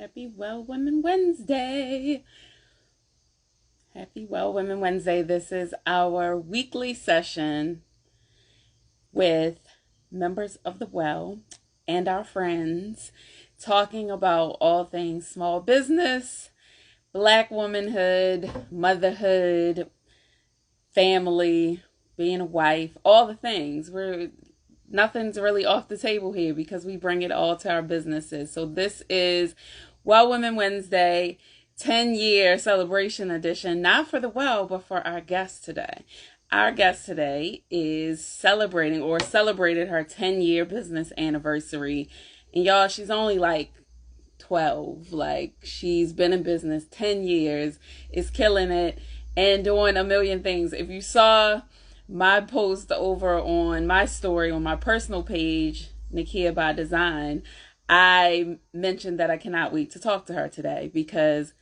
Happy Well Women Wednesday. Happy Well Women Wednesday. This is our weekly session with members of the Well and our friends talking about all things small business, Black womanhood, motherhood, family, being a wife, all the things. Nothing's really off the table here because we bring it all to our businesses. So this is Well Women Wednesday, 10-year celebration edition, not for the Well, but for our guest today. Our guest today is celebrated her 10-year business anniversary. And y'all, she's only like 12. Like, she's been in business 10 years, is killing it, and doing a million things. If you saw my post over on my story on my personal page, Nakeia by Design, I mentioned that I cannot wait to talk to her today because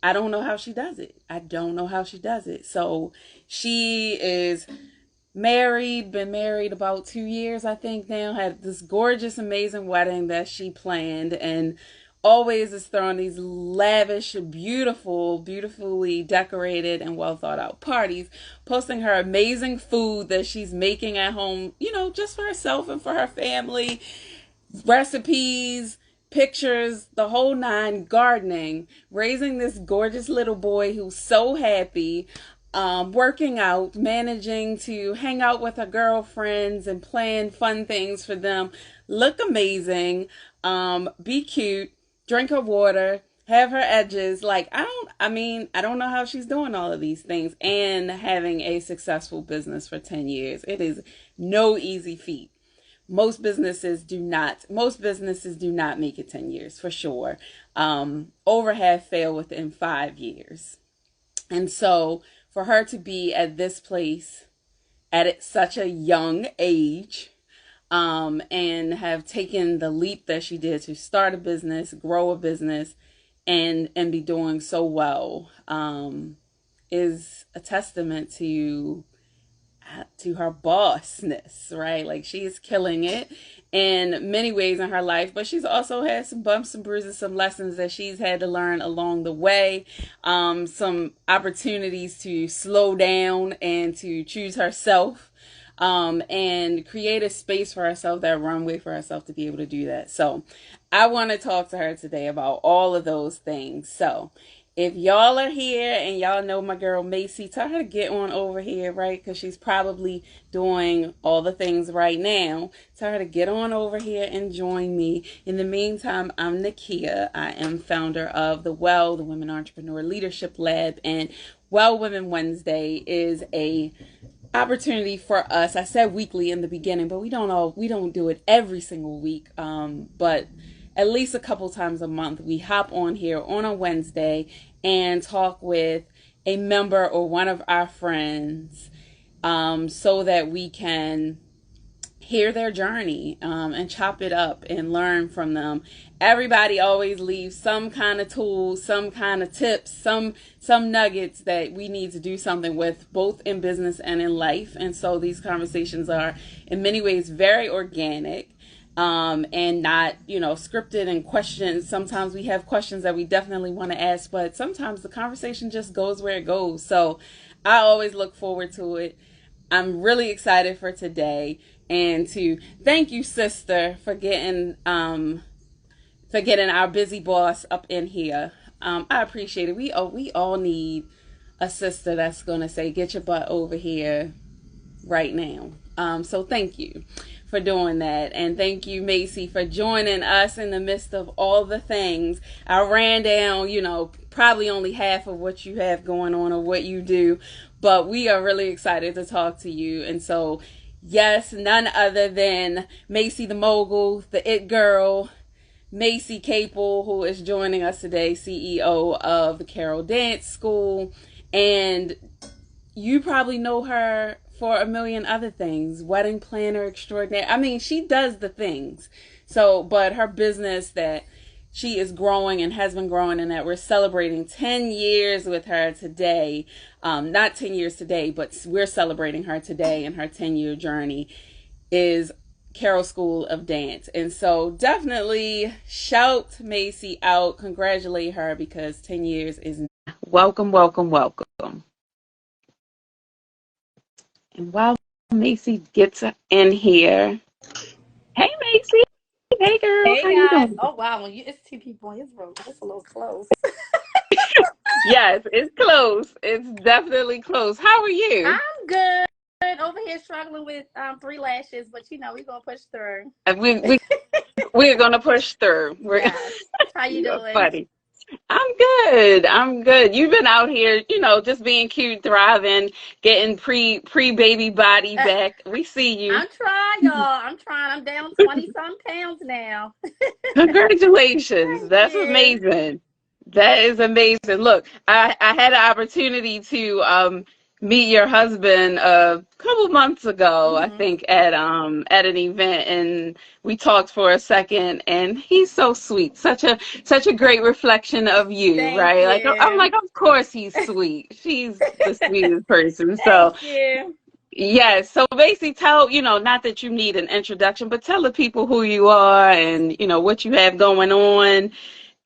I don't know how she does it. So she is married, been married about 2 years, I think now, had this gorgeous, amazing wedding that she planned, and always is throwing these lavish, beautifully decorated and well thought out parties, posting her amazing food that she's making at home, just for herself and for her family, recipes, pictures, the whole nine, gardening, raising this gorgeous little boy who's so happy, working out, managing to hang out with her girlfriends and plan fun things for them, look amazing, be cute, drink her water, have her edges. Like, I don't know how she's doing all of these things and having a successful business for 10 years. It is no easy feat. Most businesses do not make it 10 years for sure. Over half fail within 5 years. And so for her to be at this place at such a young age, and have taken the leap that she did to start a business, grow a business, and be doing so well, is a testament to her bossness, right? Like, she is killing it in many ways in her life, but she's also had some bumps and bruises, some lessons that she's had to learn along the way, some opportunities to slow down and to choose herself, and create a space for herself, that runway for herself to be able to do that. So I want to talk to her today about all of those things. So if y'all are here and y'all know my girl Macee, tell her to get on over here, right? Because she's probably doing all the things right now. Tell her to get on over here and join me. In the meantime, I'm Nakeia. I am founder of the Women Entrepreneur Leadership Lab, and Well Women Wednesday is a opportunity for us. I said weekly in the beginning, but we don't do it every single week. But at least a couple times a month, we hop on here on a Wednesday and talk with a member or one of our friends, so that we can hear their journey, and chop it up and learn from them. Everybody always leaves some kind of tools, some kind of tips, some nuggets that we need to do something with, both in business and in life. And so these conversations are in many ways very organic, and not, scripted and questions. Sometimes we have questions that we definitely want to ask, but sometimes the conversation just goes where it goes. So I always look forward to it. I'm really excited for today, and to thank you, sister, for getting our busy boss up in here. I appreciate it. We all need a sister that's gonna say, get your butt over here right now. So thank you for doing that, and thank you, Macee, for joining us in the midst of all the things. I ran down, probably only half of what you have going on or what you do, but we are really excited to talk to you. And so, yes, none other than Macee the mogul, the it girl, Macee Caple, who is joining us today, CEO of the Carroll Dance School. And you probably know her for a million other things. Wedding planner extraordinaire. I mean, she does the things. So, but her business that she is growing and has been growing, and that we're celebrating 10 years with her today. Not 10 years today, but we're celebrating her today and her 10-year journey, is Carroll School of Dance. And so definitely shout Macee out, congratulate her because 10 years is welcome, welcome, welcome. And while Macee gets in here, hey Macee, hey girl, Hey how you guys. doing? Oh wow, when you it's two people in his room, it's a little close. Yes, it's close. It's definitely close. How are you? I'm good. Over here struggling with three lashes, but we're gonna push through. We're gonna push through. Yes. How you You are doing? funny. I'm good. I'm good. You've been out here, just being cute, thriving, getting pre baby body Uh, back. We see you. I'm trying, y'all. I'm trying. I'm down 20 some pounds now. Congratulations. Thank That's you. amazing. That is amazing. Look, I had an opportunity to meet your husband a couple months ago, I Hmm. think, at an event, and we talked for a second, and he's so sweet. Such a great reflection of you, Thank right? Like I'm you. like, of course he's sweet. She's the sweetest person. Thank So you. yes. So basically tell, not that you need an introduction, but tell the people who you are and, what you have going on.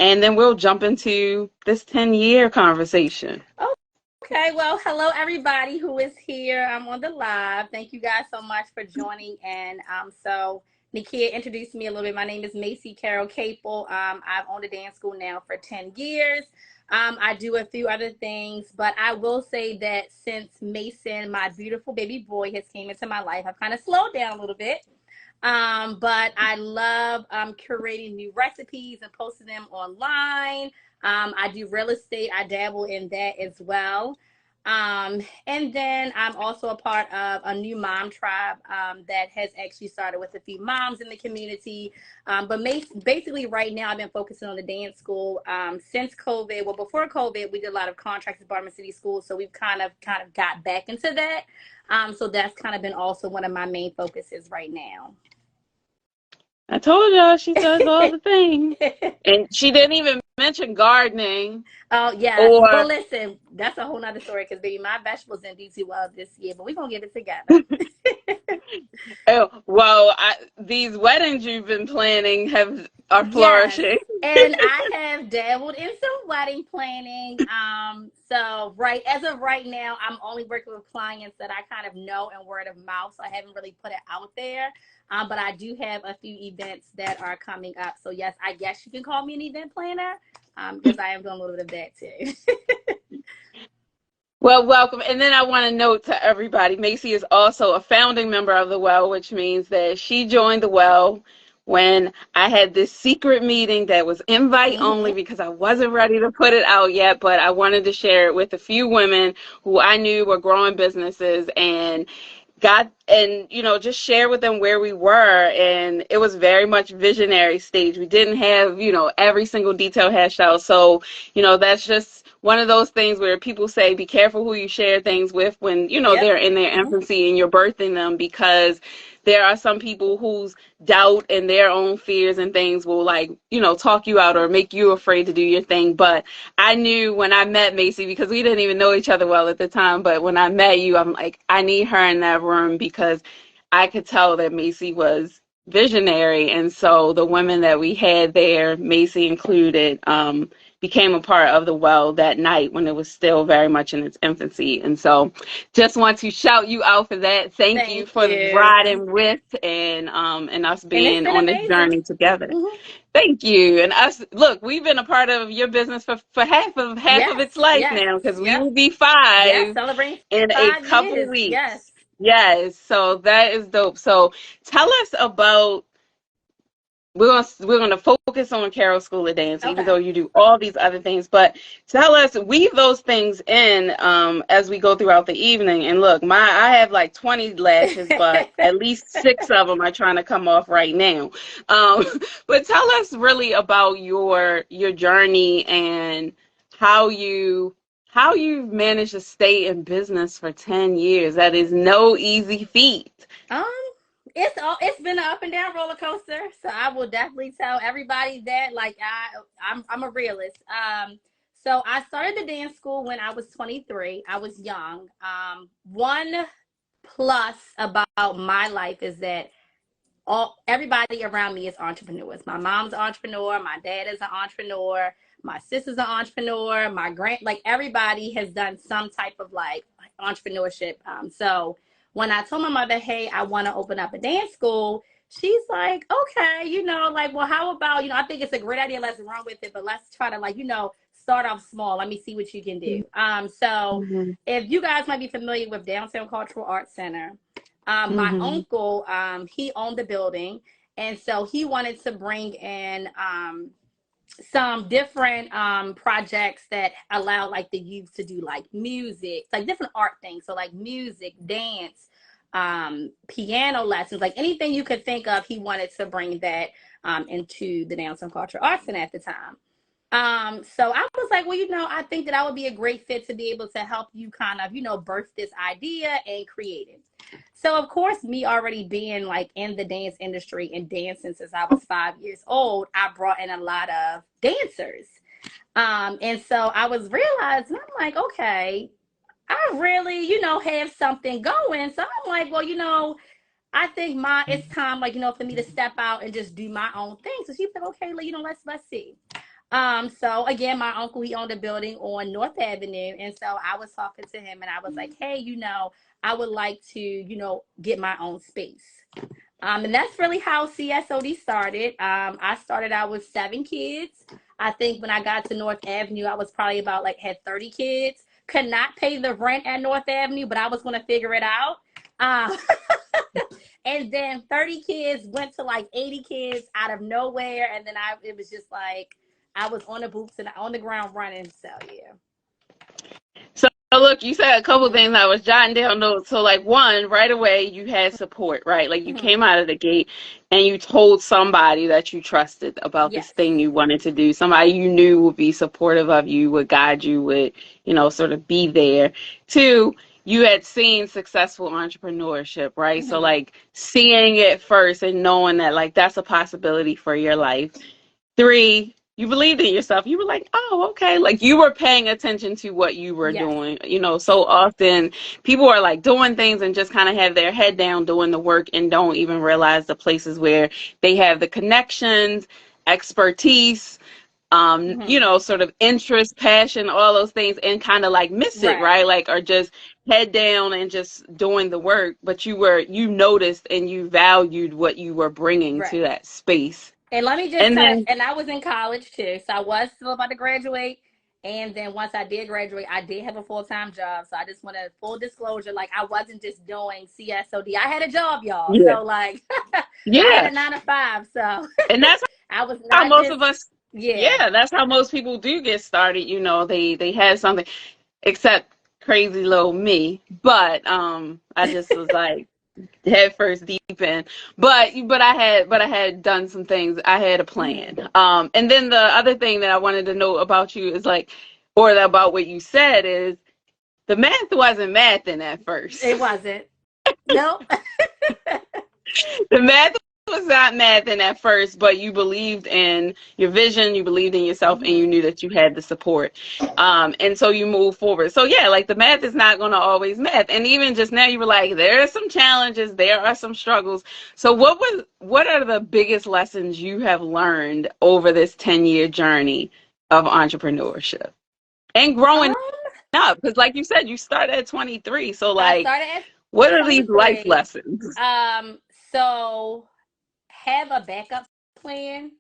And then we'll jump into this 10-year conversation. Okay, well, hello everybody who is here. I'm on the live. Thank you guys so much for joining. And so Nakeia introduced me a little bit. My name is Macee Caple. I've owned a dance school now for 10 years. I do a few other things, but I will say that since Mason, my beautiful baby boy, has came into my life, I've kind of slowed down a little bit. But I love curating new recipes and posting them online. I do real estate. I dabble in that as well. And then I'm also a part of a new mom tribe that has actually started with a few moms in the community. But basically, right now, I've been focusing on the dance school since COVID. Well, before COVID, we did a lot of contracts at Baltimore City Schools, so we've kind of got back into that. So that's kind of been also one of my main focuses right now. I told y'all she does all the things. And she didn't even mention gardening Oh yes. Well, or listen, that's a whole nother story because baby, my vegetables didn't do too well this year, but we're gonna get it together. oh, well, these weddings you've been planning have are Yes. flourishing. And I have dabbled in some wedding planning. So right as of right now, I'm only working with clients that I kind of know and word of mouth. So I haven't really put it out there. But I do have a few events that are coming up. So yes, I guess you can call me an event planner. Because I am doing a little bit of that too. Well, welcome. And then I want to note to everybody, Macee is also a founding member of the Well, which means that she joined the Well when I had this secret meeting that was invite only Hmm. because I wasn't ready to put it out yet, but I wanted to share it with a few women who I knew were growing businesses and got and just share with them where we were, and it was very much visionary stage. We didn't have every single detail hashed out, so that's just one of those things where people say be careful who you share things with when Yep. they're in their Hmm. infancy and you're birthing them, because there are some people whose doubt and their own fears and things will, like, talk you out or make you afraid to do your thing. But I knew when I met Macee, because we didn't even know each other well at the time, but when I met you, I'm like, I need her in that room because I could tell that Macee was visionary. And so the women that we had there, Macee included, became a part of the Well that night when it was still very much in its infancy. And so just want to shout you out for that. Thank you Thank for you. riding with and us And it's being been on this amazing. journey together. Hmm. Thank you. And us, look, we've been a part of your business for half of Yes. its life Yes. now, because we Yep. will be Yes. 5 Celebrating in a 5 years. couple weeks. Yes. Yes, so that is dope. So tell us about, we're gonna focus on Carroll School of Dance, even Okay. though you do all these other things. But tell us, weave those things in as we go throughout the evening. And look, I have like 20 lashes, but at least 6 of them are trying to come off right now. Um, but tell us really about your journey and how you've managed to stay in business for 10 years. That is no easy feat. um, it's been an up and down roller coaster. So I will definitely tell everybody that like I'm a realist. So I started the dance school when I was 23. I was young. One plus about my life is that everybody around me is entrepreneurs. My mom's an entrepreneur, my dad is an entrepreneur, my sister's an entrepreneur, like everybody has done some type of like entrepreneurship. So when I told my mother, hey, I want to open up a dance school, she's like, okay, like, well, how about, I think it's a great idea. Let's run with it, but let's try to like, start off small. Let me see what you can do. So Mm-hmm. if you guys might be familiar with Downtown Cultural Arts Center, my Mm-hmm. uncle, he owned the building, and so he wanted to bring in some different projects that allow like the youth to do like music, like different art things. So like music, dance, piano lessons, like anything you could think of. He wanted to bring that into the Downtown Cultural Arts Center at the time. So I was like, well, I think that I would be a great fit to be able to help you kind of, birth this idea and create it. So of course, me already being like in the dance industry and dancing since I was 5 years old, I brought in a lot of dancers. And so I was realizing, I'm like, okay, I really, have something going. So I'm like, well, I think it's time, like, for me to step out and just do my own thing. So she's like, okay, like, let's see. So again, my uncle, he owned a building on North Avenue. And so I was talking to him and I was like, hey, I would like to, get my own space. And that's really how CSOD started. I started out with 7 kids. I think when I got to North Avenue, I was probably about like had 30 kids. Could not pay the rent at North Avenue, but I was going to figure it out. Um, and then 30 kids went to like 80 kids out of nowhere. And then it was just like, I was on the boots and on the ground running. So yeah. So look, you said a couple of things. I was jotting down notes. So like one, right away you had support, right? Like you Mm-hmm. came out of the gate and you told somebody that you trusted about this Yes. thing you wanted to do. Somebody you knew would be supportive of you, would guide you, would, sort of be there. Two, you had seen successful entrepreneurship, right? So Mm-hmm. like seeing it first and knowing that like that's a possibility for your life. 3, you believed in yourself. You were like, oh, okay. Like you were paying attention to what you were Yes. doing. So often people are like doing things and just kind of have their head down doing the work and don't even realize the places where they have the connections, expertise, Mm-hmm. sort of interest, passion, all those things, and kind of like miss it, Right. right? Like, or just head down and just doing the work. But you noticed and you valued what you were bringing to Right. that space. And let me just And touch, then, and I was in college too. So I was still about to graduate. And then once I did graduate, I did have a full-time job. So I just want to full disclosure, like I wasn't just doing CSOD. I had a job, y'all. yeah, So like I had yeah. a 9 to 5. So And that's I was how not most just, of us, yeah. yeah, that's how most people do get started. They had something, except crazy little me. But I just was like head first deep in. But I had done some things. I had a Mm-hmm. plan. And then the other thing that I wanted to know about you is like, about what you said is the math wasn't mathing at first. It wasn't. Nope. The math was not mathing at first, but you believed in your vision, you believed in yourself, and you Mm-hmm. knew that you had the support. And so you move forward. So yeah, like the math is not going to always math. And even just now, you were like, there are some challenges, there are some struggles. So what are the biggest lessons you have learned over this 10-year journey of entrepreneurship and growing Um, up? Because like you said, you started at 23. So I like, started at what are these life 23. lessons? So have a backup plan.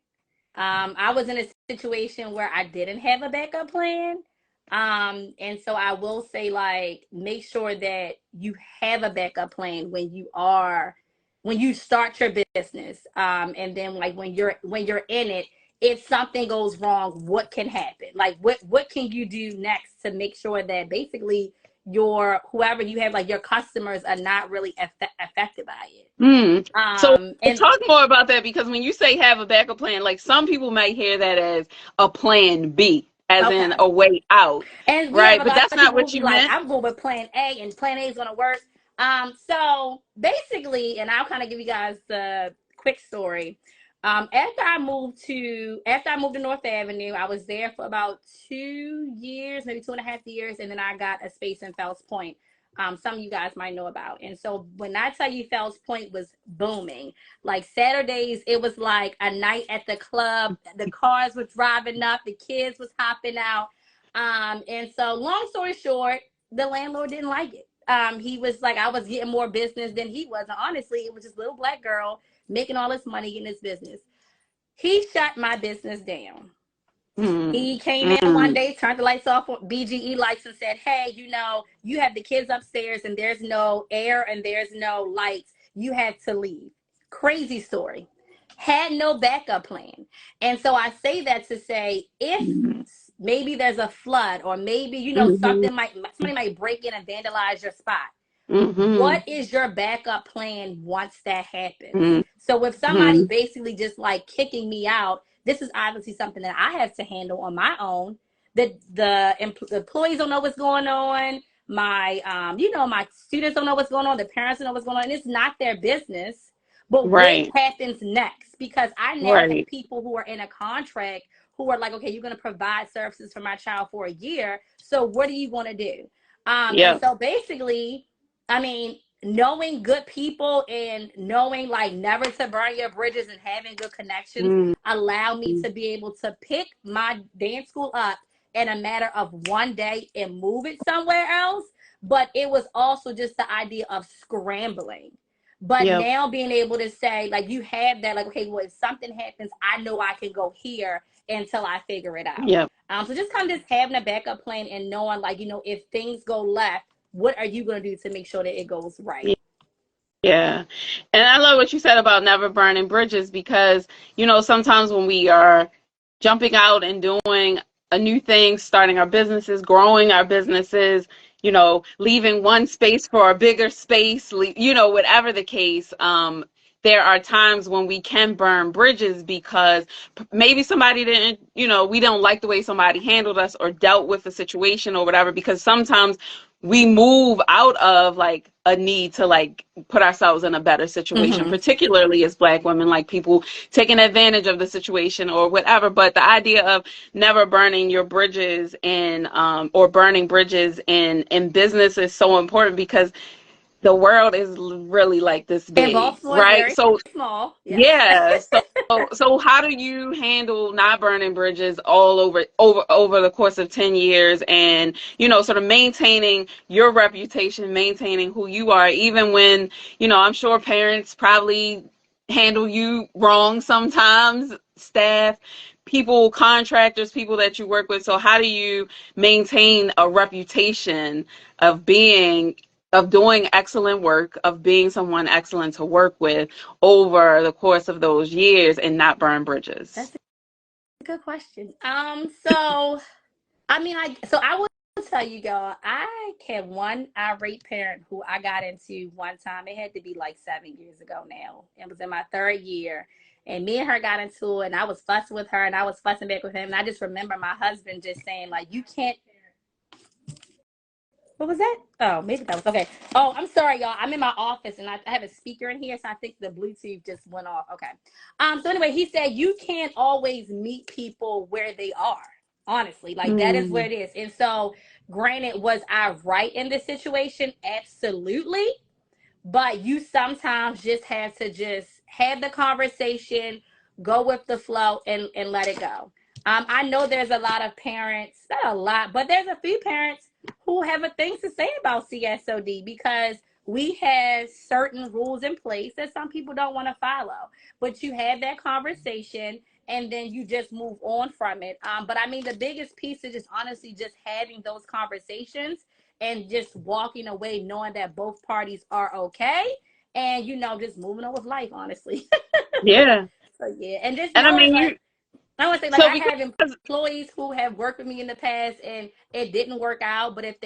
I was in a situation where I didn't have a backup plan. And so I will say, like, make sure that you have a backup plan when you start your business. And then like when you're in it, if something goes wrong, what can happen? Like what can you do next to make sure that basically your whoever you have, like your customers, are not really affected by it. Mm. So And talk more about that, because when you say have a backup plan, like some people might hear that as a plan B, as in okay. a way out, And you have right? a But lot that's of not people who what be you like, meant. I'm going with plan A and plan A is going to work. So basically, and I'll kind of give you guys the quick story. After I moved to North Avenue, I was there for about 2 years, maybe 2.5 years. And then I got a space in Fells Point. some of you guys might know about. And so when I tell you Fells Point was booming, like Saturdays, it was like a night at the club. The cars were driving up, the kids was hopping out. And so long story short, the landlord didn't like it. He was like, I was getting more business than he was. And honestly, it was this little black girl making all this money in this business. He shut my business down. He came in one day, turned the lights off, BGE lights, and said, hey, you have the kids upstairs and there's no air and there's no lights. You have to leave. Crazy story. Had no backup plan. And so I say that to say, if maybe there's a flood or maybe, somebody might break in and vandalize your spot. What is your backup plan once that happens? So with somebody basically just like kicking me out, this is obviously something that I have to handle on my own. The employees don't know what's going on. My my students don't know what's going on. The parents don't know what's going on. And it's not their business. But what happens next? Because I now have people who are in a contract who are like, okay, you're going to provide services for my child for a year. So what are you going to do? And so basically, I mean, knowing good people and knowing like never to burn your bridges and having good connections allow me to be able to pick my dance school up in a matter of one day and move it somewhere else. But it was also just the idea of scrambling. But now being able to say, like, you have that, like, okay, well, if something happens, I know I can go here until I figure it out. So just kind of just having a backup plan and knowing, like, if things go left, what are you going to do to make sure that it goes right? Yeah. And I love what you said about never burning bridges because, sometimes when we are jumping out and doing a new thing, starting our businesses, growing our businesses, leaving one space for a bigger space, whatever the case, there are times when we can burn bridges because maybe somebody didn't, we don't like the way somebody handled us or dealt with the situation or whatever, because sometimes we move out of like a need to like put ourselves in a better situation, particularly as Black women, like people taking advantage of the situation or whatever. But the idea of never burning your bridges and or burning bridges in business is so important because the world is really like this big, right? So small. Yeah. So how do you handle not burning bridges all over the course of 10 years and, sort of maintaining your reputation, maintaining who you are, even when, I'm sure parents probably handle you wrong sometimes, staff, people, contractors, people that you work with. So how do you maintain a reputation of doing excellent work, of being someone excellent to work with over the course of those years and not burn bridges? That's a good question. So I will tell you, y'all, I had one irate parent who I got into one time. It had to be like 7 years ago now. It was in my third year. And me and her got into it, and I was fussing with her, and I was fussing back with him. And I just remember my husband just saying, like, you can't. What was that? Oh, maybe that was okay. Oh, I'm sorry, y'all. I'm in my office and I have a speaker in here, so I think the Bluetooth just went off. Okay. So anyway, he said you can't always meet people where they are. Honestly, like that is where it is. And so, granted, was I right in this situation? Absolutely. But you sometimes just have to just have the conversation, go with the flow, and let it go. I know there's a lot of parents, not a lot, but there's a few parents who have a things to say about CSOD because we have certain rules in place that some people don't want to follow. But you have that conversation and then you just move on from it. But I mean, the biggest piece is just honestly just having those conversations and just walking away knowing that both parties are okay and, just moving on with life, honestly. Yeah. So, yeah. And just And I knowing, mean, I want to say, like, I have employees who have worked with me in the past and it didn't work out, but if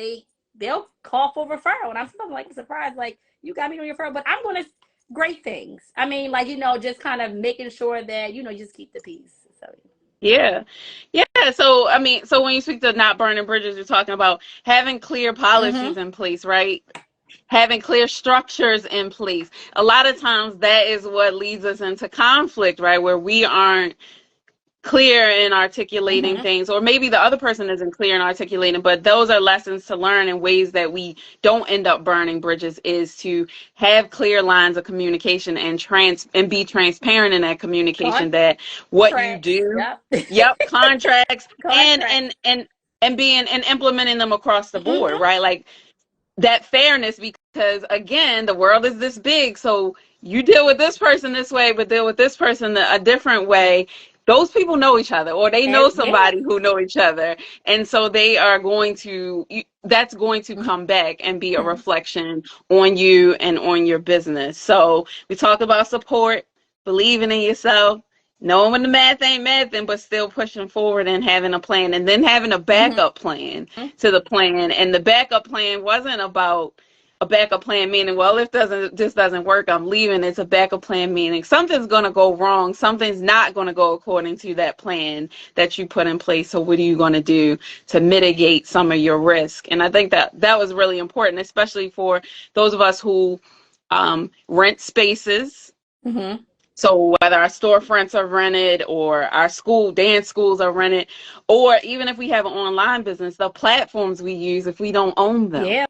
they'll call for referral. And I'm sometimes like surprised, like, you got me on your referral, but I'm going to great things. I mean, like, just kind of making sure that, you just keep the peace. So, yeah. Yeah. So, I mean, so when you speak to not burning bridges, you're talking about having clear policies in place, right? Having clear structures in place. A lot of times that is what leads us into conflict, right? Where we aren't clear in articulating Mm-hmm. things, or maybe the other person isn't clear in articulating, but those are lessons to learn in ways that we don't end up burning bridges, is to have clear lines of communication and be transparent in that communication, that what you Contracts. do, Yep. yep, contracts, and Contracts. being and implementing them across the board, Mm-hmm. right? Like that fairness, because again, the world is this big, so you deal with this person this way but deal with this person a different way. Those people know each other, or they know Yeah. somebody who know each other, and so they are going to, that's going to come back and be a Mm-hmm. reflection on you and on your business. So we talked about support, believing in yourself, knowing when the math ain't mathing, but still pushing forward and having a plan, and then having a backup plan Mm-hmm. to the plan. And the backup plan wasn't about a backup plan meaning, well, if this doesn't work, I'm leaving. It's a backup plan meaning something's going to go wrong. Something's not going to go according to that plan that you put in place. So what are you going to do to mitigate some of your risk? And I think that was really important, especially for those of us who rent spaces. Mm-hmm. So whether our storefronts are rented, or our dance schools are rented, or even if we have an online business, the platforms we use, if we don't own them, Yeah.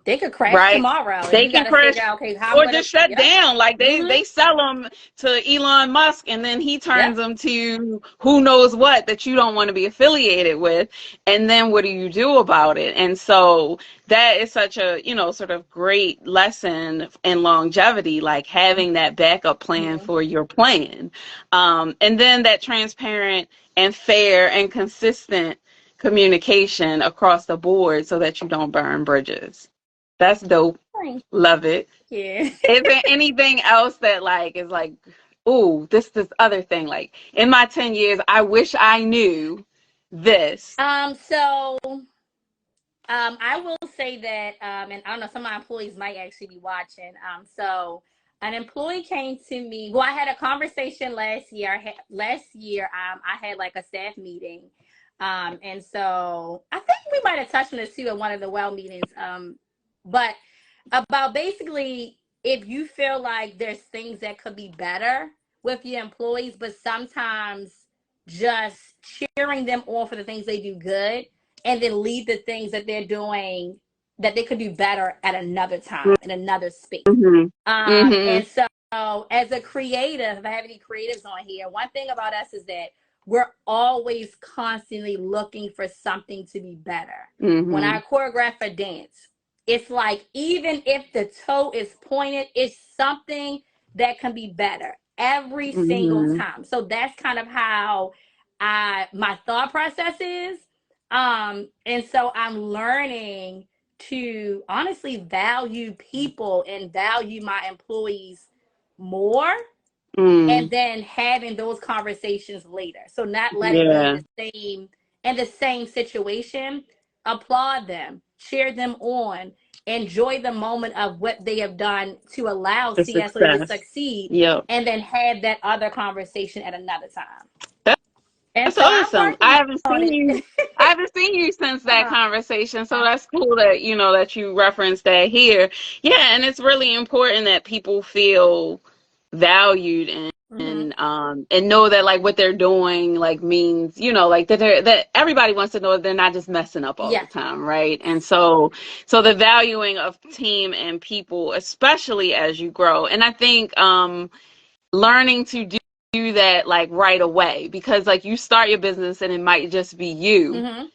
They could crash right? tomorrow, and They you got can to figure crash out, okay, how I'm or gonna. just shut Yep. down. Like Mm-hmm. they sell them to Elon Musk, and then he Yep. turns them to who knows what that you don't want to be affiliated with. And then what do you do about it? And so that is such a, sort of great lesson in longevity, like having that backup plan Mm-hmm. for your plan. And then that transparent and fair and consistent communication across the board so that you don't burn bridges. That's dope. Love it. Yeah. Is there anything else that like is like, ooh, this other thing? Like in my 10 years, I wish I knew this. So I will say that, and I don't know, some of my employees might actually be watching. So an employee came to me. Well, I had a conversation last year. I had like a staff meeting, and so I think we might have touched on this too at one of the well meetings. But about basically, if you feel like there's things that could be better with your employees, but sometimes just cheering them on for the things they do good, and then leave the things that they're doing that they could do better at another time in another space. Mm-hmm. Mm-hmm. And so as a creative, if I have any creatives on here, one thing about us is that we're always constantly looking for something to be better. Mm-hmm. When I choreograph a dance, it's like, even if the toe is pointed, it's something that can be better every single Mm-hmm. time. So that's kind of how my thought process is. And so I'm learning to honestly value people and value my employees more, and Mm. then having those conversations later. So not let it be Yeah. the same situation. Applaud them, cheer them on, enjoy the moment of what they have done to allow The CSO to success. succeed, Yep. and then have that other conversation at another time. That's, And that's so I'm awesome. working on it. I haven't seen you since that uh-huh. conversation. So that's cool that that you referenced that here. Yeah, and it's really important that people feel valued Mm-hmm. and know that like what they're doing like means, like that everybody wants to know that they're not just messing up all the Yes. time, right? And so the valuing of team and people, especially as you grow. And I think learning to do that like right away, because like you start your business and it might just be you Mm-hmm.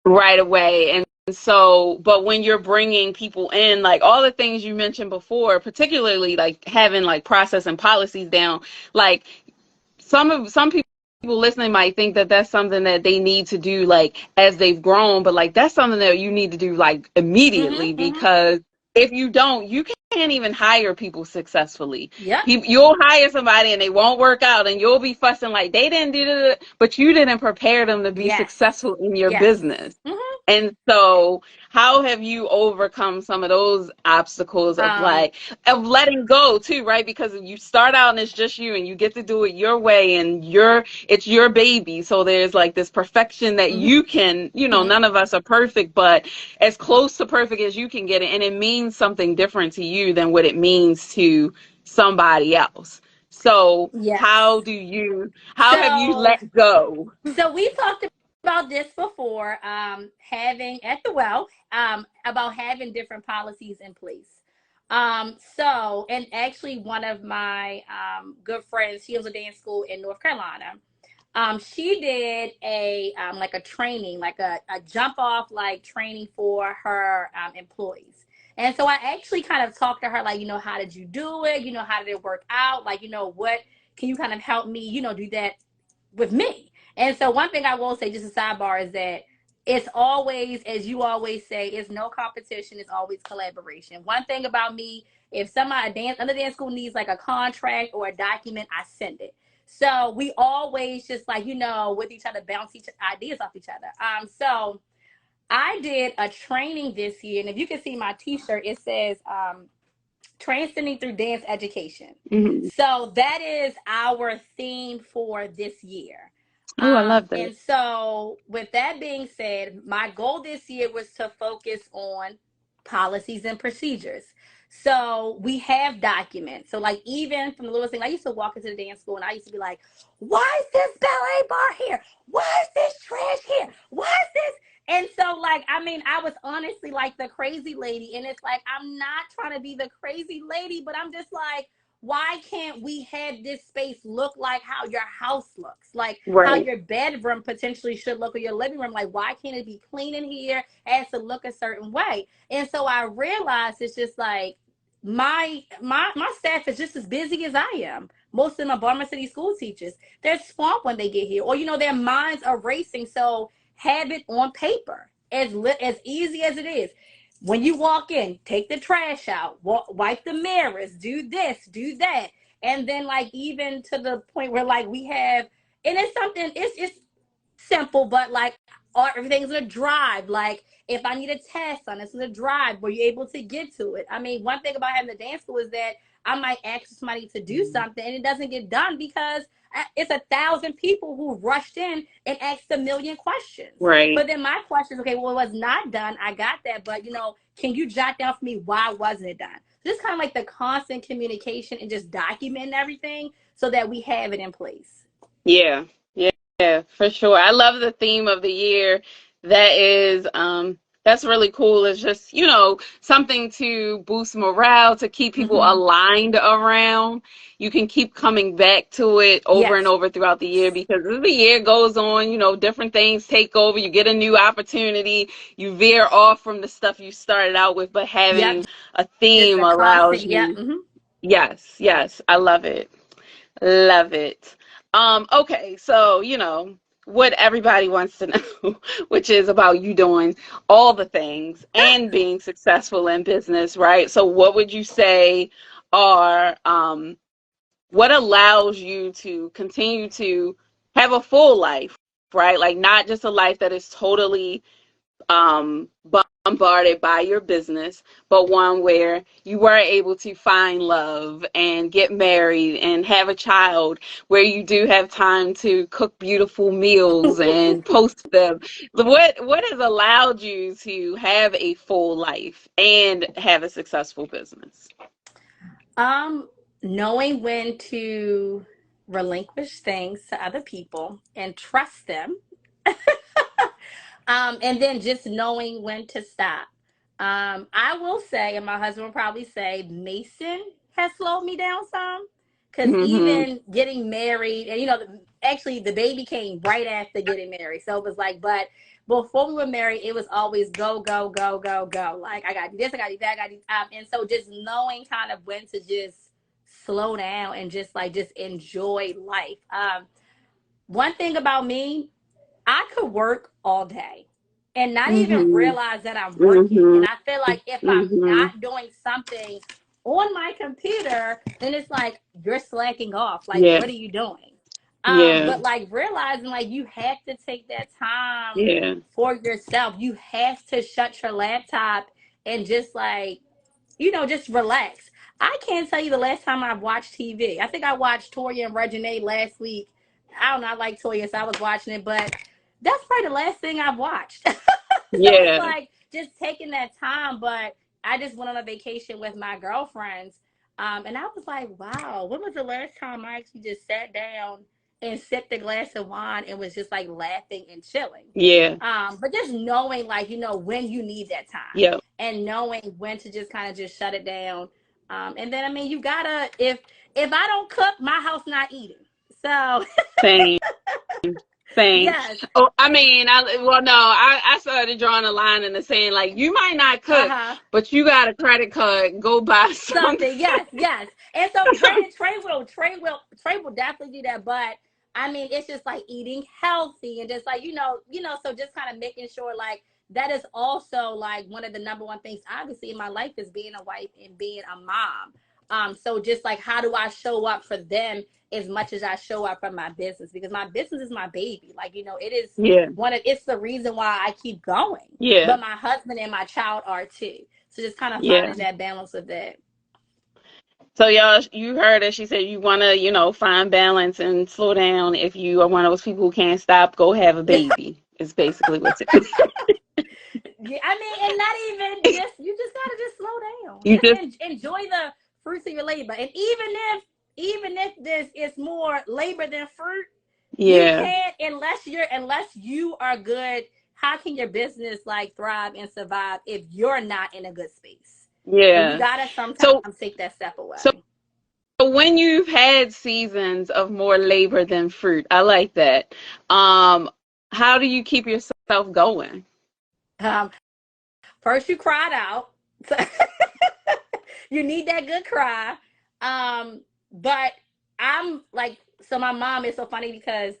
right away. And so, but when you're bringing people in, like all the things you mentioned before, particularly like having like process and policies down, like some people listening might think that that's something that they need to do like as they've grown, but like that's something that you need to do like immediately, Mm-hmm. Mm-hmm. because if you don't, you can't even hire people successfully. Yep. You'll hire somebody and they won't work out, and you'll be fussing like they didn't do it, but you didn't prepare them to be Yes. successful in your Yes. business. Mm-hmm. And so how have you overcome some of those obstacles of letting go too, right? Because you start out and it's just you and you get to do it your way, and it's your baby. So there's like this perfection that Mm-hmm. you can, none of us are perfect, but as close to perfect as you can get it. And it means something different to you than what it means to somebody else. So Yes. how have you So let go? So we talked about this before, having at the well, about having different policies in place. And actually, one of my good friends, she was a dance school in North Carolina. She did a like a training, like a jump off like training for her employees. And so I actually kind of talked to her, like, how did you do it? How did it work out? Like, what can you kind of help me, do that with me? And so one thing I will say, just a sidebar, is that it's always, as you always say, it's no competition, it's always collaboration. One thing about me, if somebody under dance school needs like a contract or a document, I send it. So we always just like, with each other, bounce each ideas off each other. So I did a training this year, and if you can see my t-shirt, it says transcending through dance education. Hmm. So that is our theme for this year. Oh, I love that. And so, with that being said, my goal this year was to focus on policies and procedures. So we have documents. So, like, even from the littlest thing, I used to walk into the dance school and I used to be like, "Why is this ballet bar here? Why is this trash here? Why is this?" And so, like, I mean, I was honestly like the crazy lady. And it's like, I'm not trying to be the crazy lady, but I'm just like, why can't we have this space look like how your house looks? Like how Right. your bedroom potentially should look, or your living room. Like, why can't it be clean in here? It has to look a certain way. And so I realized it's just like my staff is just as busy as I am. Most of them are Baltimore City school teachers. They're swamped when they get here, or their minds are racing. So have it on paper, as easy as it is. When you walk in, take the trash out, wipe the mirrors, do this, do that. And then, like, even to the point where, like, we have, and it's something, it's simple, but like, everything's in a drive. Like, if I need a test on this in a drive, were you able to get to it? I mean, one thing about having the dance school is that I might ask somebody to do something and it doesn't get done because it's 1,000 people who rushed in and asked a million questions. Right. But then my question is, okay, well, it was not done. I got that, but can you jot down for me why wasn't it done? Just kind of like the constant communication and just documenting everything so that we have it in place. Yeah. Yeah, for sure. I love the theme of the year. That is, that's really cool. It's just, something to boost morale, to keep people Mm-hmm. aligned around. You can keep coming back to it over and Yes. over throughout the year, because as the year goes on, different things take over. You get a new opportunity. You veer off from the stuff you started out with, but Yep. having a Just theme a allows constant. Yep. you. Mm-hmm. Yes, yes, I love it. Love it. Okay, so what everybody wants to know, which is about you doing all the things and being successful in business, right? So what would you say are what allows you to continue to have a full life, right? Like, not just a life that is totally bombarded by your business, but one where you were able to find love and get married and have a child, where you do have time to cook beautiful meals and post them. What has allowed you to have a full life and have a successful business? um, Knowing when to relinquish things to other people and trust them. And then just knowing when to stop. I will say, and my husband will probably say, Mason has slowed me down some. Because Mm-hmm. even getting married, and actually the baby came right after getting married. So it was like, but before we were married, it was always go, go, go, go, go. Like, I got to do this, I got to do that, I got to do. And so just knowing kind of when to just slow down and just enjoy life. One thing about me, I could work all day and not even Mm-hmm. realize that I'm working. And Mm-hmm. I feel like if I'm Mm-hmm. not doing something on my computer, then it's like you're slacking off. Like, Yeah. what are you doing? Yeah. But like realizing like you have to take that time Yeah. for yourself. You have to shut your laptop and just like just relax. I can't tell you the last time I've watched TV. I think I watched Toya and Reginae last week. I don't know. I like Toya, so I was watching it, but that's probably the last thing I've watched. So it's Yeah. like just taking that time. But I just went on a vacation with my girlfriends. And I was like, wow, when was the last time I actually just sat down and sipped a glass of wine and was just like laughing and chilling? Yeah. But just knowing, like, when you need that time Yep. and knowing when to just kind of just shut it down. And then, I mean, you gotta, if I don't cook, my house not eating. So, Same. Same. yes. Oh, I mean, I started drawing a line in the sand. Like, you might not cook, Uh-huh. but you got a credit card. Go buy something. Something, yes, yes. And so granted, Trey will definitely do that, but I mean, it's just like eating healthy and just like so just kind of making sure like that is also like one of the number one things obviously in my life is being a wife and being a mom. So just like how do I show up for them as much as I show up for my business, because my business is my baby. Like, it is Yeah. it's the reason why I keep going. Yeah. But my husband and my child are too. So just kind of Yeah. finding that balance of that. So y'all, you heard her. She said you want to, find balance and slow down. If you are one of those people who can't stop, go have a baby. It's basically what's it. Yeah, I mean, and not even just you just gotta just slow down. You just, Just enjoy the fruits of your labor. And even if this is more labor than fruit, you yeah, can't unless you are good. How can your business like thrive and survive if you're not in a good space? And you yeah. gotta So, sometimes take that step so away. when you've had seasons of more labor than fruit, I like that. Um, how do you keep yourself going? Um, First you cried out. So you need that good cry. But I'm like, so my mom is so funny because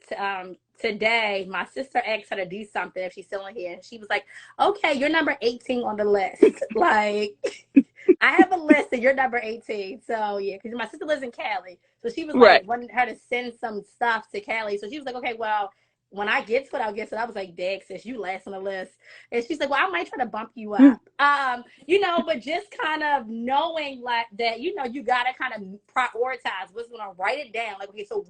today my sister asked her to do something if she's still in here. And she was like, okay, you're number 18 on the list. Like, I have a list and you're number 18. So yeah, because my sister lives in Cali. So she was like Right. wanting her to send some stuff to Cali. So she was like, okay, well, when I get to it, I'll get to it. I was like, Dag, sis, you last on the list. And she's like, well, I might try to bump you up. But just kind of knowing like that, you gotta kind of prioritize what's gonna write it down. Like, okay, so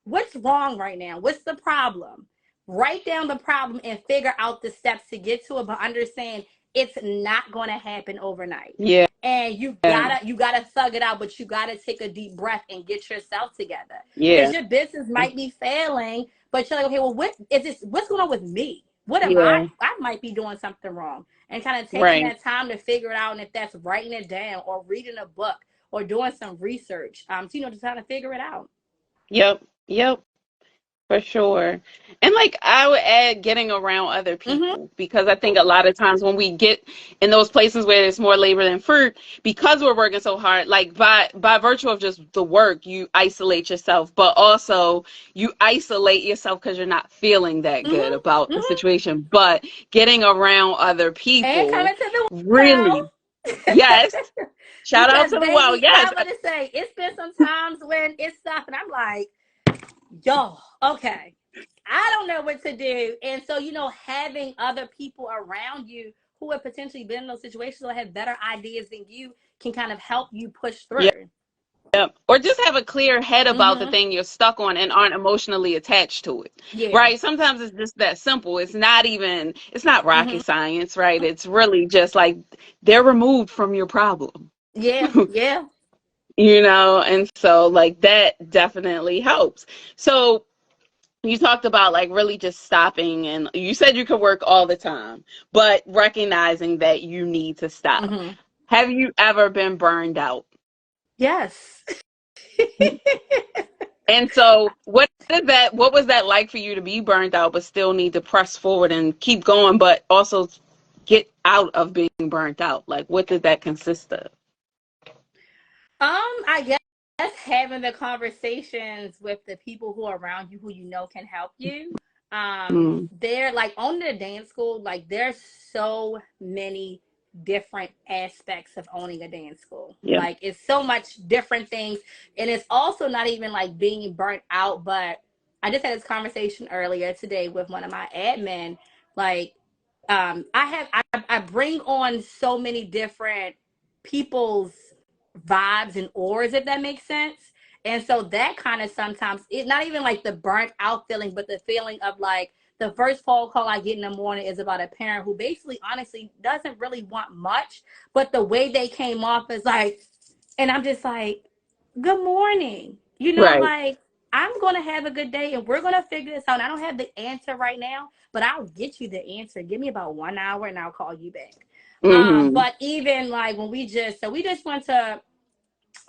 what's wrong right now? What's the problem? Write down the problem and figure out the steps to get to it, but understand it's not gonna happen overnight. Yeah. And you gotta thug it out, but you gotta take a deep breath and get yourself together. Because Yeah. your business might be failing, but you're like, okay, well, what is this? What's going on with me? What am I? Yeah. I might be doing something wrong. And kind of taking Right. that time to figure it out, and if that's writing it down or reading a book or doing some research, just kind of figure it out. Yep. Yep. For sure. And like I would add getting around other Mm-hmm. people, because I think a lot of times when we get in those places where there's more labor than fruit, because we're working so hard, like by virtue of just the work, you isolate yourself, but also you isolate yourself because you're not feeling that good Mm-hmm. about the Mm-hmm. situation. But getting around other And people coming to the really, well. yes. Shout out Because to the well, baby, yes. I'm gonna say it's been some times when it's stuff and I'm like, yo, okay, I don't know what to do. And so, having other people around you who have potentially been in those situations or have better ideas than you can kind of help you push through. Yep. Or just have a clear head about the Mm-hmm. thing you're stuck on and aren't emotionally attached to it. Yeah. Right? Sometimes it's just that simple. It's not Mm-hmm. rocket science, right? It's really just like they're removed from your problem. Yeah. Yeah. And so like that definitely helps. So you talked about like really just stopping, and you said you could work all the time, but recognizing that you need to stop. Mm-hmm. Have you ever been burned out? Yes. And so what was that like for you to be burned out but still need to press forward and keep going, but also get out of being burnt out? Like, what did that consist of? I guess having the conversations with the people who are around you who can help you. Mm, They're like on the dance school, like there's so many different aspects of owning a dance school. yeah. Like it's so much different things. And it's also not even like being burnt out, but I just had this conversation earlier today with one of my admin. Like I bring on so many different people's vibes and auras, if that makes sense. And so that kind of sometimes it not even like the burnt out feeling, but the feeling of like the first phone call I get in the morning is about a parent who basically honestly doesn't really want much, but the way they came off is like, And I'm just like, good morning. Right. Like, I'm going to have a good day and we're going to figure this out. And I don't have the answer right now, but I'll get you the answer. Give me about 1 hour and I'll call you back. Mm-hmm. But even like when we just went to,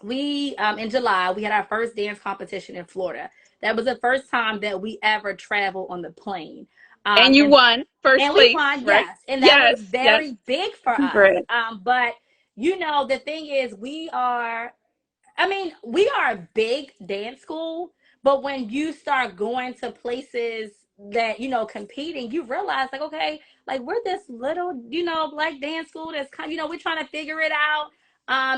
in July, we had our first dance competition in Florida. That was the first time that we ever traveled on the plane. And you And won first we place, won, right? yes. And that was Yes, yes. very big for us. Congrats. But the thing is, we are a big dance school, but when you start going to places that, competing, you realize like, okay, like we're this little, black dance school that's kind we're trying to figure it out.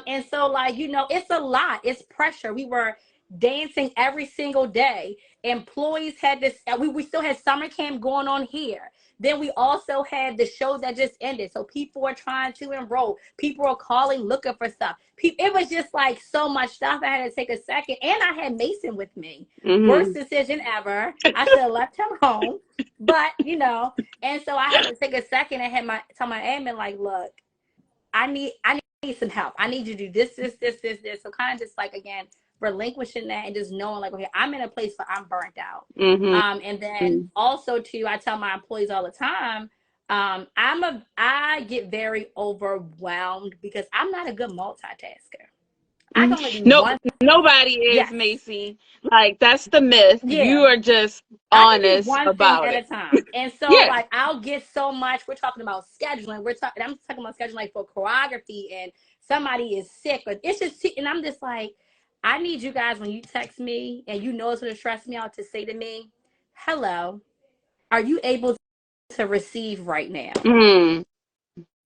And so like, it's a lot, it's pressure. We were dancing every single day. Employees had this, we still had summer camp going on here. Then we also had the show that just ended. So people are trying to enroll. People are calling, looking for stuff. It was just like so much stuff. I had to take a second. And I had Mason with me. Worst Mm-hmm. decision ever. I should have left him home. But, and so I had to take a second and tell my admin, like, look, I need some help. I need you to do this. So kind of just like, again, relinquishing that and just knowing like, okay, I'm in a place where I'm burnt out. And then Mm-hmm. also too, I tell my employees all the time, I get very overwhelmed because I'm not a good multitasker. I can only do No, one. nobody is, Yes. Macy. Like that's the myth. You Yeah. are just I can do honest one thing about at a it. time. And so Yeah. like I'll get so much. We're talking about scheduling. I'm talking about scheduling like for choreography and somebody is sick or it's just and I'm just like, I need you guys when you text me and it's gonna stress me out to say to me, hello, are you able to receive right now? Mm.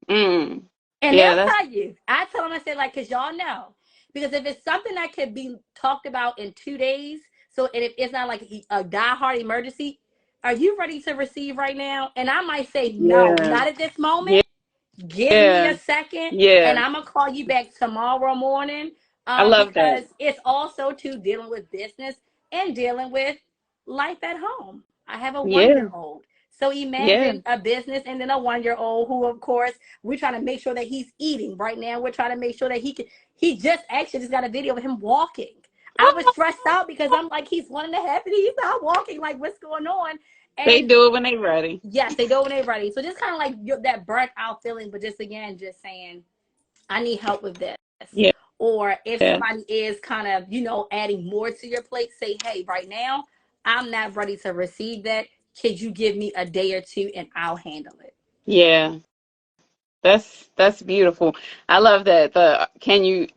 Mm. And Yeah, they'll that's tell you. I tell them, I say, like, because y'all know. Because if it's something that could be talked about in 2 days, so and if it's not like a die-hard emergency, are you ready to receive right now? And I might say, no, yeah. not at this moment. Yeah. Give me Yeah. a second, and Yeah. I'm going to call you back tomorrow morning. I love that. Because it's also too dealing with business and dealing with life at home. I have a one Yeah. year old. So Yeah. imagine a business and then a 1 year old who, of course, we're trying to make sure that he's eating right now. We're trying to make sure that he just actually just got a video of him walking. I was stressed out because I'm like, he's 1.5 and he's not walking. Like, what's going on? They And do it when they ready. yes, they know when they're ready. So just kind of like that burnt out feeling, but just again, just saying, I need help with this. Yeah. Or if Yeah. somebody is kind of, adding more to your plate, say, hey, right now, I'm not ready to receive that. Could you give me a day or two and I'll handle it? Yeah. That's beautiful. I love that. The can you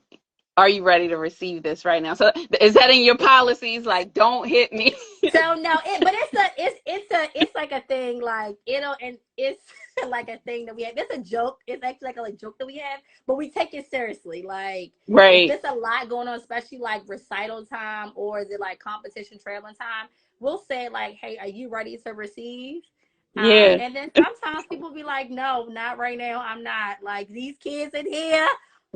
are you ready to receive this right now? So is that in your policies? Like, don't hit me. So no, but it's like a thing, like and it's like a thing that we have. It's a joke. It's actually like a joke that we have, but we take it seriously. Like if Right. it's a lot going on, especially like recital time or is it like competition traveling time, we'll say like, "Hey, are you ready to receive?" Yeah. And then sometimes people be like, "No, not right now. I'm not." Like these kids in here,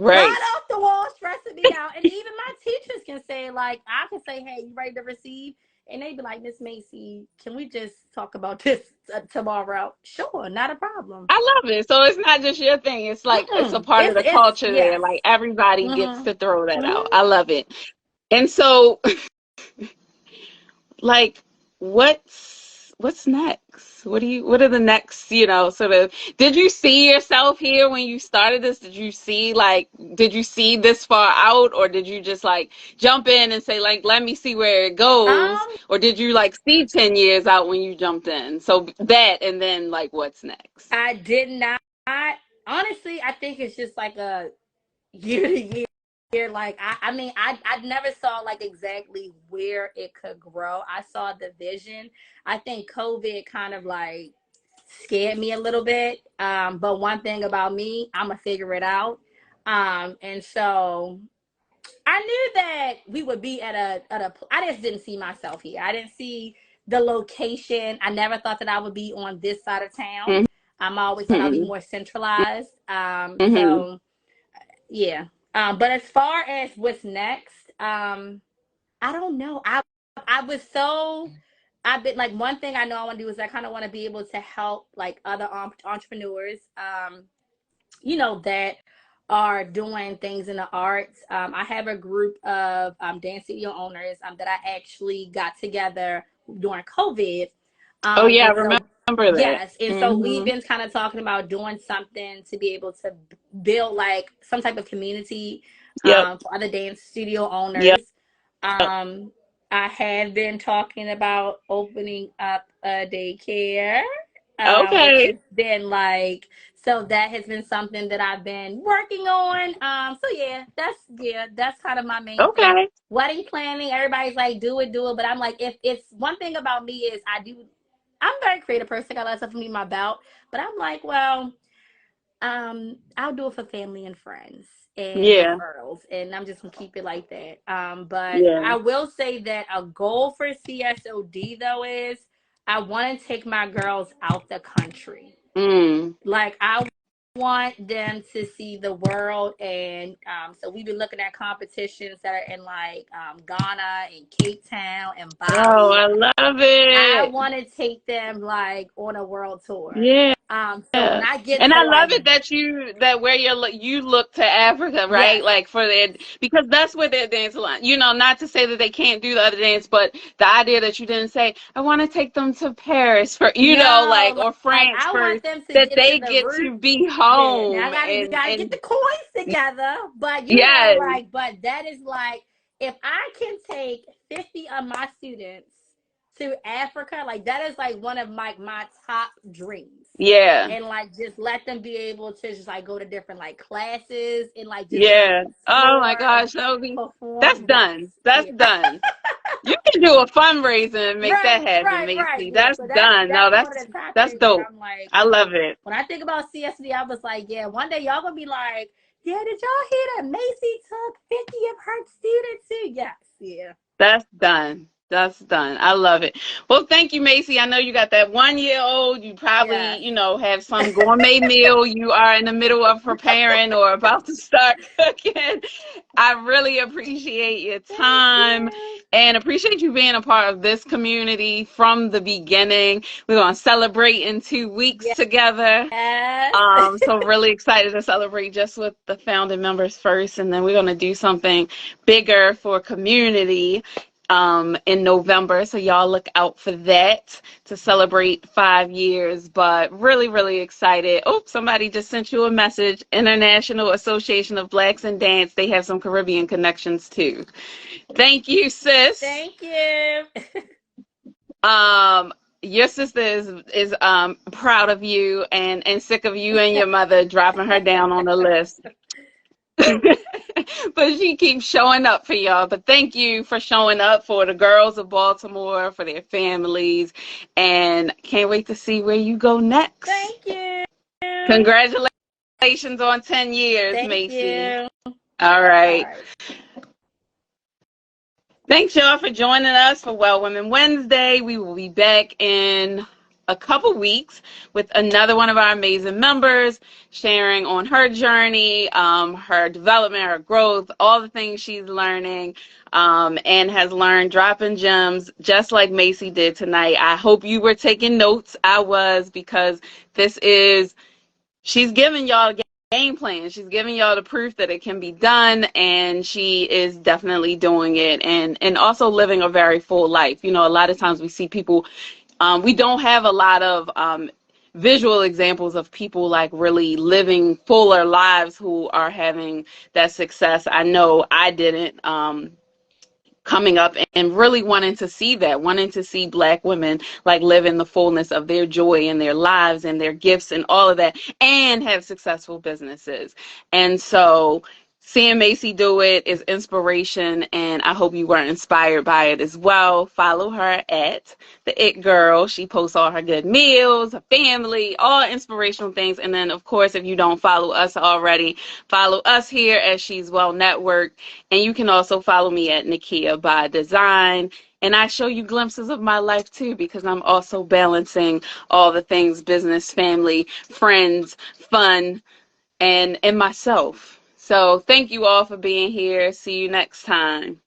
flying Right. off the wall, stressing me out. And even my teachers can say, like, I can say, "Hey, you ready to receive?" And they'd be like, Miss Macee, can we just talk about this tomorrow? Sure, not a problem. I love it. So it's not just your thing. It's like it's a Mm-mm. part of the It's culture there. yes. Like everybody gets Mm-hmm. to throw that out. Mm-hmm. I love it. And so like what's next? What are the next, sort of did you see yourself here when you started this? Did you see this far out, or did you just like jump in and say like let me see where it goes, Um, or did you like see 10 years out when you jumped in? So that, and then like what's next? I did not. Honestly, I think it's just like a year to year. Like I never saw like exactly where it could grow. I saw the vision. I think COVID kind of like scared me a little bit. But one thing about me, I'm gonna figure it out. And so I knew that we would be at a. I just didn't see myself here. I didn't see the location. I never thought that I would be on this side of town. I'm always thought I'd be Mm-hmm. more centralized. Mm-hmm. So yeah. But as far as what's next, I don't know. I was so I've been like one thing I know I want to do is I kind of want to be able to help like other entrepreneurs. That are doing things in the arts. I have a group of dance studio owners that I actually got together during COVID. Oh yeah, I And remember so, that. yes. And so we've Mm-hmm. been kind of talking about doing something to be able to build like some type of community Yep. for other dance studio Yep. owners. Um, I have been talking about opening up a daycare, which Okay. has been like, so that has been something that I've been working on. So that's kind of my main thing. Okay. Wedding planning, everybody's like, do it, do it. But I'm like, if it's one thing about me is I'm a very creative person. I got a lot of stuff for me in my belt. But I'm like, well, I'll do it for family and friends and Yeah. referrals, and I'm just gonna keep it like that. But Yeah. I will say that a goal for CSOD though is I want to take my girls out the country. Mm. Like I want them to see the world, and so we've been looking at competitions that are in like Ghana and Cape Town and Oh, Bali. I love I it. want to take them like on a world tour. Yeah. So when I get And to I love like, it that where you look to Africa, right? yes, Like for their, because that's where their dance line. You know, not to say that they can't do the other dance, but the idea that you didn't say, I want to take them to Paris for, no, or like France I want first, them to that get to they the get root. to be Yeah, now home we gotta get and the coins together. But yes, like, but that is like, if I can take 50 of my students to Africa, like that is like one of my top dreams. yeah, And like just let them be able to just like go to different like classes and like just like yeah. Oh my explore and gosh, that's perform. Yes. done. That's Yeah. done. You can do a fundraiser and make that happen, Right. Macy. Yeah. That's So done. No, that's one of the top that's things that dope. I'm like, I love it. when I think about CSD, I was like, yeah, one day y'all gonna be like, yeah, did y'all hear that Macy took 50 of her students too? Yes, yeah. That's done. That's done. I love it. Well, thank you, Macy. I know you got that 1 year old. You probably, Yes. have some gourmet meal you are in the middle of preparing or about to start cooking. I really appreciate your Thank time you. and appreciate you being a part of this community from the beginning. We're going to celebrate in 2 weeks together. Yes. So really excited to celebrate just with the founding members first, and then we're going to do something bigger for community in November. So y'all look out for that to celebrate 5 years. But really, really excited. Oh, somebody just sent you a message. International Association of Blacks in Dance. They have some Caribbean connections too. Thank you, sis. Thank you. Um, your sister is proud of you and sick of you and your mother dropping her down on the list. But she keeps showing up for y'all. But thank you for showing up for the girls of Baltimore, for their families, and can't wait to see where you go next. Thank you. Congratulations on 10 years, Thank Macee. you. All All right. right. Thanks, y'all, for joining us for Well Women Wednesday. We will be back in a couple weeks with another one of our amazing members sharing on her journey, her development, her growth, all the things she's learning and has learned, dropping gems just like Macee did tonight. I hope you were taking notes. I was, because she's giving y'all game plan. She's giving y'all the proof that it can be done, and she is definitely doing it, and also living a very full life. A lot of times we see people, we don't have a lot of visual examples of people like really living fuller lives who are having that success. I know I didn't. Coming up and really wanting to see Black women like live in the fullness of their joy in their lives and their gifts and all of that, and have successful businesses. And so seeing Macee do it is inspiration, and I hope you were inspired by it as well. Follow her at the It Girl. She posts all her good meals, her family, all inspirational things. And then, of course, if you don't follow us already, follow us here at She's Well Network. And you can also follow me at Nakeia by Design. And I show you glimpses of my life too, because I'm also balancing all the things: business, family, friends, fun, and myself. So thank you all for being here. See you next time.